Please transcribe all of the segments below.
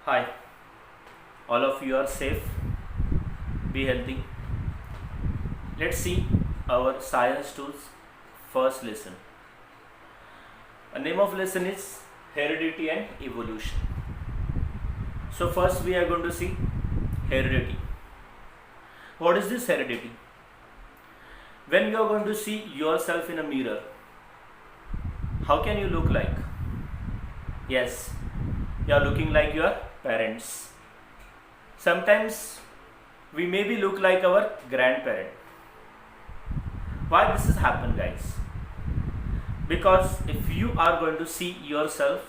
Hi, all of you are safe, be healthy. Let's see our science tools first lesson. The name of lesson is heredity and evolution. So first we are going to see heredity. What is this heredity? When you are going to see yourself in a mirror, how can you look like? Yes, you are looking like your parents. Sometimes we maybe look like our grandparent. Why this has happened, guys? Because if you are going to see yourself,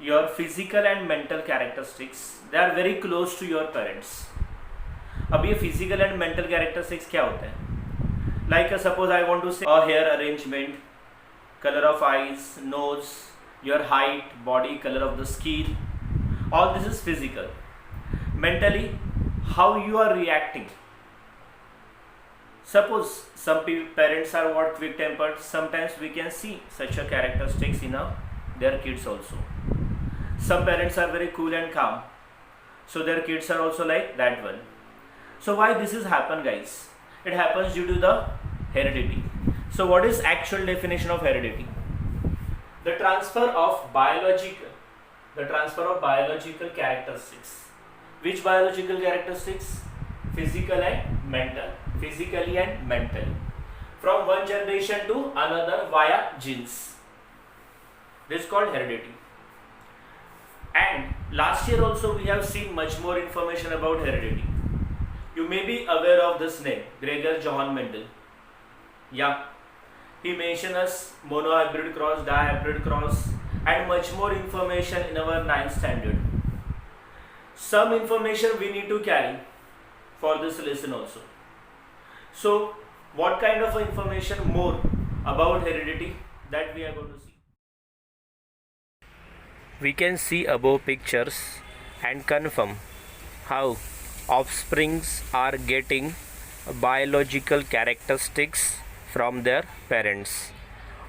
your physical and mental characteristics, they are very close to your parents. अब ये physical and mental characteristics क्या होते हैं? Like suppose I want to say a hair arrangement, color of eyes, nose, your height, body, color of the skin, all this is physical. Mentally, how you are reacting. Suppose some parents are what quick tempered, sometimes we can see such a characteristics in their kids also. Some parents are very cool and calm, so their kids are also like that one. So why this is happen, guys? It happens due to the heredity. So what is actual definition of heredity? The transfer of biological characteristics. Which biological characteristics? Physically and mentally, from one generation to another via genes. This is called heredity. And last year also we have seen much more information about heredity. You may be aware of this name, Gregor Johann Mendel. Yeah, he mentioned us monohybrid cross, dihybrid cross, and much more information in our 9th standard. Some information we need to carry for this lesson also. So what kind of information more about heredity that we are going to see? We can see above pictures and confirm how offsprings are getting biological characteristics from their parents.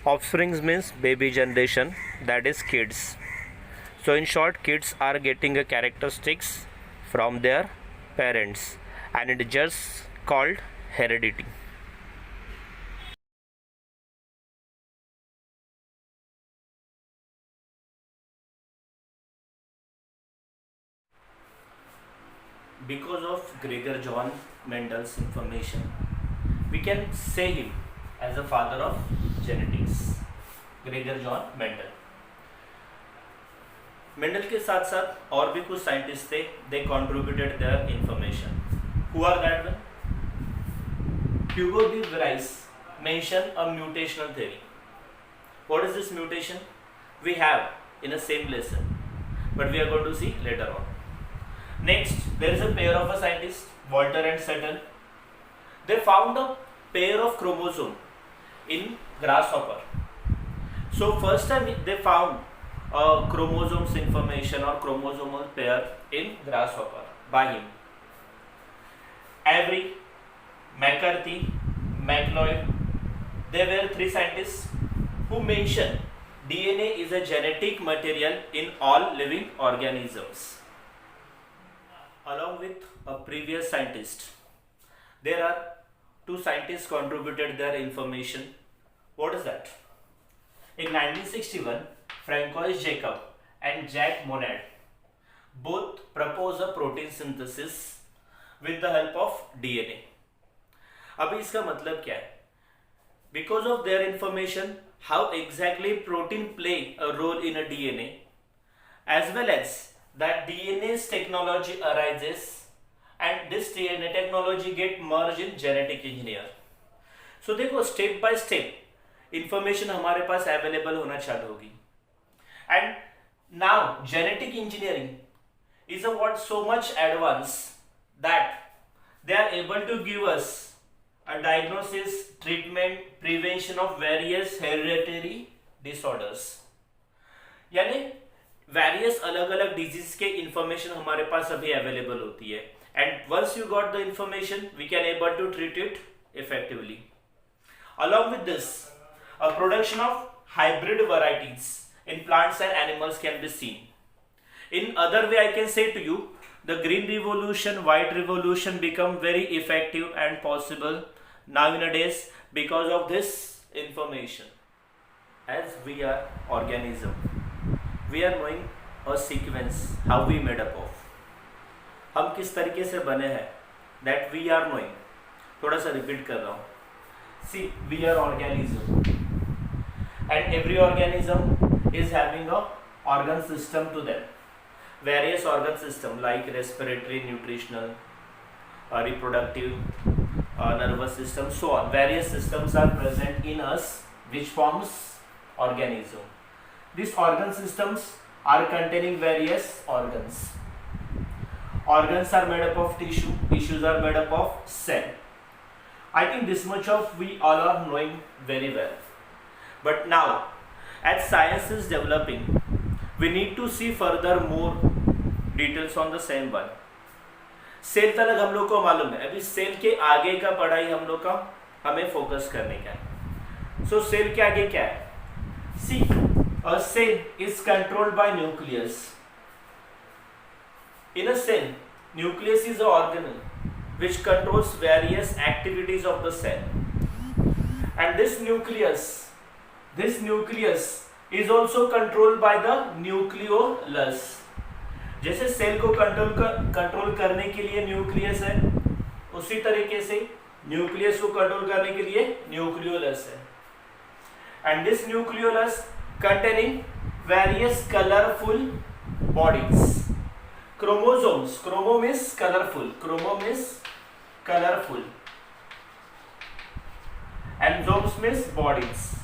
Offsprings means baby generation, that is kids. So in short, kids are getting a characteristics from their parents, and it is just called heredity. Because of Gregor Johann Mendel's information, we can say him as the father of genetics. Gregor Johann Mendel. Mendel के साथ साथ और भी कुछ scientist थे, they contributed their information. Who are that one? Hugo de Vries mentioned a mutational theory. What is this mutation? We have in a same lesson, but we are going to see later on. Next, there is a pair of a scientist, Walter and Sutton. They found a pair of chromosome in grasshopper. So first time they found chromosomes information or chromosomal pair in grasshopper by him. Avery, McCarthy, McLeod, they were three scientists who mentioned DNA is a genetic material in all living organisms. Along with a previous scientist, there are two scientists contributed their information. What is that? In 1961, Francois Jacob and Jack Monod both proposed a protein synthesis with the help of DNA. अभी इसका मतलब क्या है? Because of their information, how exactly protein play a role in a DNA, as well as that DNA's technology arises and this DNA technology get merged in genetic engineer. So देखो step by step information हमारे पास available होना चालू होगी. And now genetic engineering is a what so much advanced that they are able to give us a diagnosis, treatment, prevention of various hereditary disorders. यानी various अलग अलग disease के information हमारे पास अभी अवेलेबल होती है, and once you got the information we can able to treat it effectively. Along with this, a production of hybrid varieties in plants and animals can be seen. In other way, I can say to you, the green revolution, white revolution become very effective and possible nowadays because of this information. As we are organism, we are knowing a sequence how we made up of. हम किस तरीके से बने हैं, that we are knowing. थोड़ा सा repeat कर रहा हूँ. See, we are organism, and every organism is having a organ system to them. Various organ system like respiratory, nutritional, reproductive, nervous system, so on. Various systems are present in us, which forms organism. These organ systems are containing various organs. Organs are made up of tissue. Tissues are made up of cell. I think this much of we all are knowing very well. But now, as science is developing, we need to see further more details on the same one. Cell तक हम लोग को मालूम है, अभी cell के आगे का पढ़ाई हम लोग का हमें फोकस करने का है. सो सेल के आगे क्या है? सी, a cell is controlled by nucleus. In a cell, nucleus is an organelle which controls various activities of the cell. And this nucleus is also controlled by the nucleolus. जैसे cell को control करने के लिए nucleus है, उसी तरीके से nucleus को कंट्रोल करने के लिए न्यूक्लियोलस है. And this nucleolus containing various colorful bodies. Chromosomes. Chromome is colorful. And zomes means bodies.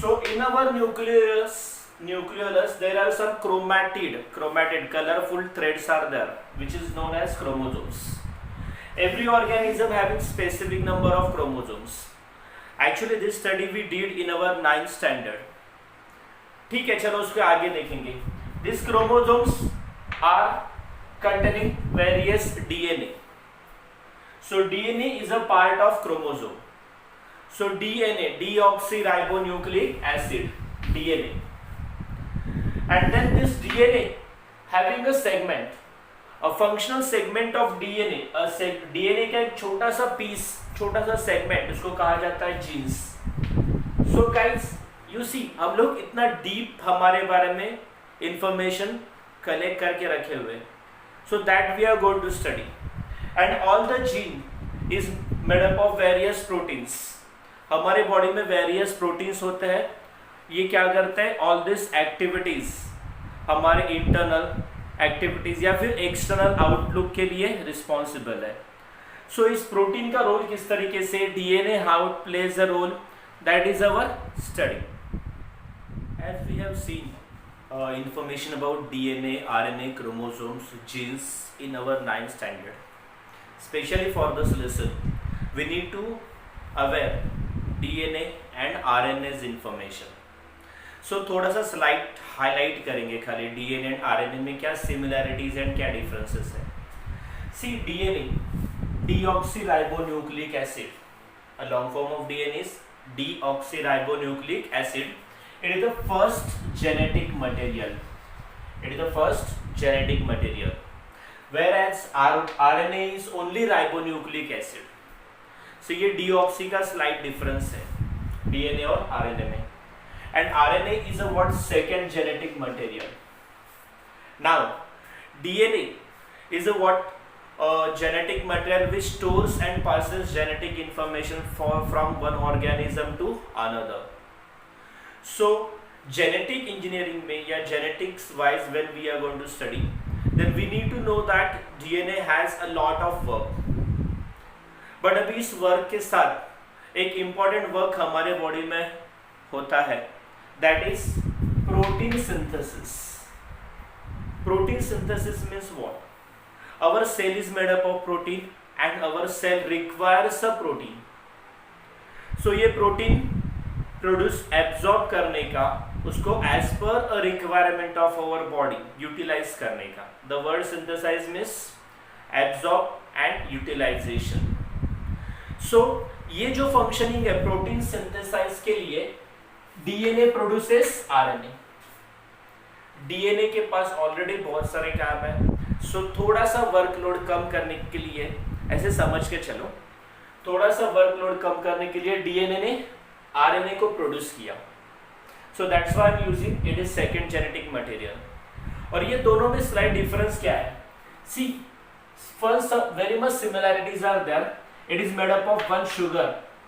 So in our nucleolus there are some chromatid colorful threads are there, which is known as chromosomes. Every organism having specific number of chromosomes. Actually this study we did in our 9th standard. ठीक है, चलो उसके आगे देखेंगे. These chromosomes are containing various DNA. So DNA is a part of chromosome. So DNA, deoxyribonucleic acid, DNA. And then this DNA having a segment, a functional segment of DNA, DNA का एक छोटा सा piece, छोटा सा segment, उसको कहा जाता है jeans. So guys, you see, हम लोग इतना डीप हमारे बारे में इंफॉर्मेशन कलेक्ट करके रखे हुए, so that we are going to study. And all the gene is made up of various proteins. हमारे बॉडी में वेरियस प्रोटीन्स होते हैं. ये क्या करते हैं? ऑल दिस एक्टिविटीज, हमारे इंटरनल एक्टिविटीज या फिर एक्सटर्नल आउटलुक के लिए रिस्पॉन्सिबल है. सो इस प्रोटीन का रोल किस तरीके से, DNA how it plays a role, that is our study. As we have seen information about DNA, RNA, chromosomes, genes in our 9th standard. Especially for this lesson, we need to aware DNA and RNA's information. So थोड़ा सा slide highlight करेंगे खाली DNA and RNA में क्या similarities and क्या differences है. See, DNA, deoxyribonucleic acid. A long form of DNA is deoxyribonucleic acid. It is the first genetic material. Whereas RNA is only ribonucleic acid. So ये deoxy का slight difference है DNA और RNA में. And RNA is a what second genetic material. Now DNA is a what genetic material which stores and passes genetic information from one organism to another. So genetic engineering में या genetics wise when we are going to study, then we need to know that DNA has a lot of work. But अभी इस work के साथ एक important work हमारे body में होता है, that is protein synthesis. Protein synthesis means what? Our cell is made up of protein and our cell requires a protein. So ये protein प्रोड्यूस एब्जॉर्ब करने का, उसको as per a requirement of our body utilize करने का. The word synthesize means absorb and utilization. So ये जो functioning है protein synthesise के लिए, डीएनए प्रोड्यूसेस आरएनए. डीएनए के पास ऑलरेडी बहुत सारे काम है, सो थोड़ा सा वर्कलोड कम करने के लिए, ऐसे समझ के चलो, थोड़ा सा वर्कलोड कम करने के लिए डीएनए ने आरएनए को प्रोड्यूस किया, so that's why I am using it is second genetic material. और ये दोनों में स्लाइट डिफरेंस क्या है? See, first very much similarities are there, it is made up of one sugar,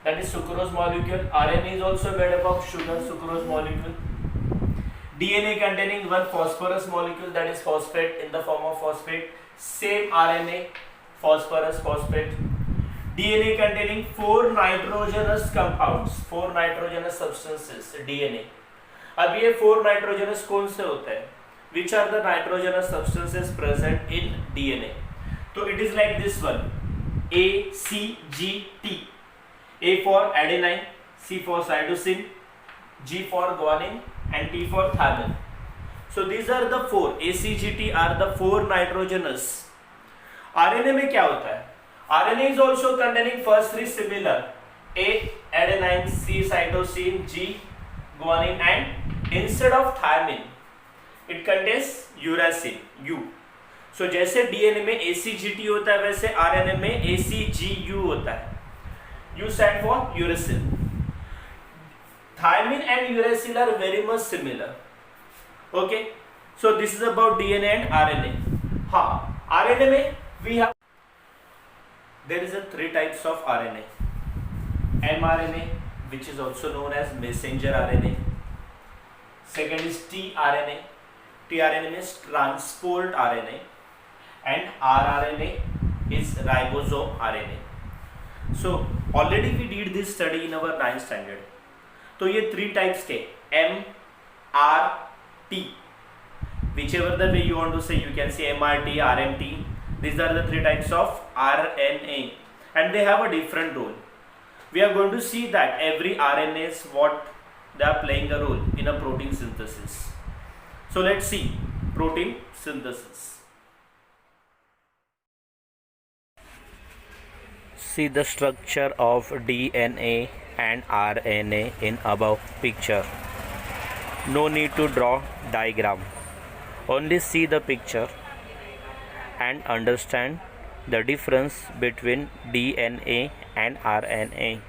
that is sucrose molecule. RNA is also made up of sugar, sucrose molecule. DNA containing one phosphorus molecule, that is phosphate in the form of phosphate. Same RNA, phosphorus, phosphate. DNA containing 4 nitrogenous compounds, 4 nitrogenous substances, DNA. अब ये 4 nitrogenous कौन से होते हैं? Which are the nitrogenous substances present in DNA? तो it is like this one. A, C, G, T. A for adenine, C for cytosine, G for guanine, and T for thymine. So these are the 4. A, C, G, T are the 4 nitrogenous. RNA में क्या होता है? RNA is also containing first 3 similar. A, adenine, C, cytosine, G, guanine, and instead of thymine, it contains uracil, U. सो जैसे DNA में ACGT होता है, वैसे RNA में ACGU होता है. U stand for uracil. Thymine and uracil are very much similar. Okay, so this is about DNA and RNA. हाँ, RNA में we have, there is a 3 types of RNA. mRNA, which is also known as messenger RNA. Second is tRNA. tRNA means transport RNA. And rRNA is ribosome RNA. So already we did this study in our 9th standard. तो ये 3 types के M, R, T, whichever the way you want to say, you can say MRT, RMT. These are the 3 types of RNA, and they have a different role. We are going to see that every RNA is what they are playing a role in a protein synthesis. So let's see protein synthesis. See the structure of DNA and RNA in above picture. No need to draw diagram. Only see the picture and understand the difference between DNA and RNA.